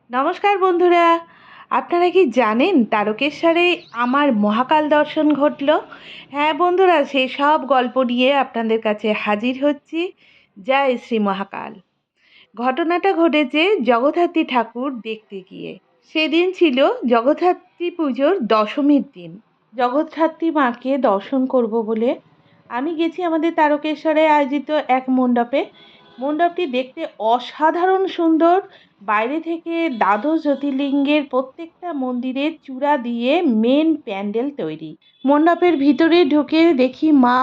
নমস্কার বন্ধুরা, আপনারা কি জানেন তারকেশ্বরে আমার মহাকাল দর্শন ঘটল? হ্যাঁ বন্ধুরা, সেই সব গল্প নিয়ে আপনাদের কাছে হাজির হচ্ছি। জয় শ্রী মহাকাল। ঘটনাটা ঘটেছে জগদ্ধাত্রী ঠাকুর দেখতে গিয়ে। সেদিন ছিল জগদ্ধাত্রী পুজোর দশমীর দিন। জগদ্ধাত্রী মাকে দর্শন করব বলে আমি গেছি আমাদের তারকেশ্বরে আয়োজিত এক মণ্ডপে। মণ্ডপটি দেখতে অসাধারণ সুন্দর। বাইরে থেকে দ্বাদশ জ্যোতির্লিঙ্গের প্রত্যেকটা মন্দিরের চূড়া দিয়ে মেন প্যান্ডেল তৈরি। মণ্ডপের ভিতরে ঢুকে দেখি মা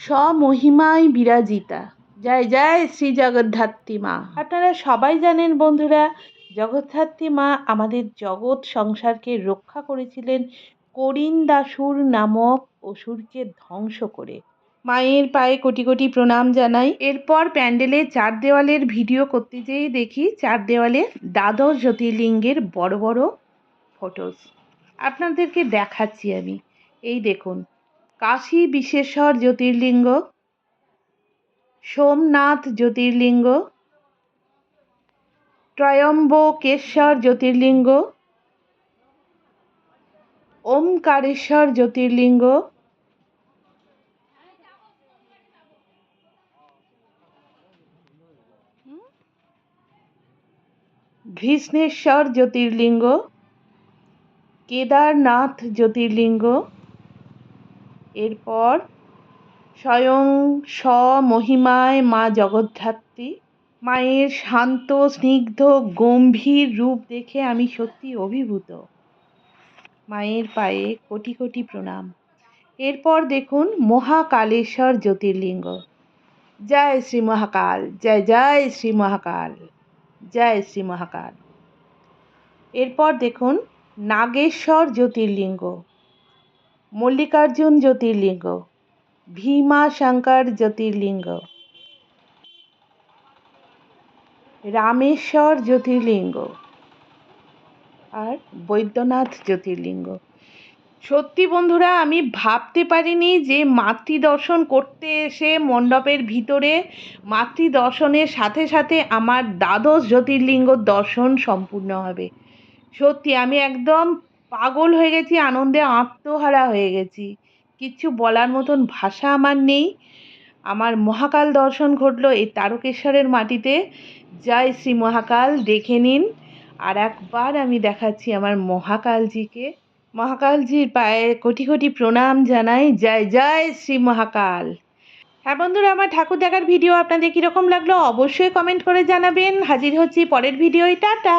স্বমহিমায় বিরাজিতা। জয় জয় শ্রী জগদ্ধাত্রী মা। আপনারা সবাই জানেন বন্ধুরা, জগদ্ধাত্রী মা আমাদের জগৎ সংসারকে রক্ষা করেছিলেন করিন্দাসুর নামক অসুরকে ধ্বংস করে। মায়ের পায়ে কোটি কোটি প্রণাম জানাই। এরপর প্যান্ডেলের চার দেওয়ালের ভিডিও করতে যেয়ে দেখি চার দেওয়ালে দ্বাদশ জ্যোতির্লিঙ্গের বড় বড় ফটোস আপনাদেরকে দেখাচ্ছি আমি। এই দেখুন, কাশী বিশ্বেশ্বর জ্যোতির্লিঙ্গ, সোমনাথ জ্যোতির্লিঙ্গ, ত্রয়ম্বকেশ্বর জ্যোতির্লিঙ্গ, ওমকারেশ্বর জ্যোতির্লিঙ্গ, ঘৃষ্ণেশ্বর জ্যোতির্লিঙ্গ, কেদারনাথ জ্যোতির্লিঙ্গ, এরপর স্বয়ং স্বমহিমায় মা জগদ্ধাত্রী। মায়ের শান্ত স্নিগ্ধ গম্ভীর রূপ দেখে আমি সত্যি অভিভূত। মায়ের পায়ে কোটি কোটি প্রণাম। এরপর দেখুন মহাকালেশ্বর জ্যোতির্লিঙ্গ। জয় শ্রী মহাকাল, জয় জয় শ্রী মহাকাল, জয় শ্রী মহাকাল। এরপর দেখুন নাগেশ্বর জ্যোতির্লিঙ্গ, মল্লিকার্জুন জ্যোতির্লিঙ্গ, ভীমাশঙ্কর জ্যোতির্লিঙ্গ, রামেশ্বর জ্যোতির্লিঙ্গ আর বৈদ্যনাথ জ্যোতির্লিঙ্গ। সত্যি বন্ধুরা, আমি ভাবতে পারিনি যে মাতৃ দর্শন করতে এসে মণ্ডপের ভিতরে মাতৃ দর্শনের সাথে সাথে আমার দ্বাদশ জ্যোতির্লিঙ্গ দর্শন সম্পূর্ণ হবে। সত্যি আমি একদম পাগল হয়ে গেছি, আনন্দে আত্মহারা হয়ে গেছি। কিচ্ছু বলার মতন ভাষা আমার নেই। আমার মহাকাল দর্শন ঘটলো এই তারকেশ্বরের মাটিতে। জয় শ্রী মহাকাল। দেখে নিন, আর একবার আমি দেখাচ্ছি আমার মহাকালজিকে। মহাকালজির পায়ে কোটি কোটি প্রণাম জানাই। জয় জয় শ্রী মহাকাল। হ্যাঁ বন্ধুরা, আমার ঠাকুর দেখার ভিডিও আপনাদের কীরকম লাগলো অবশ্যই কমেন্ট করে জানাবেন। হাজির হচ্ছি পরের ভিডিওয়। টাটা।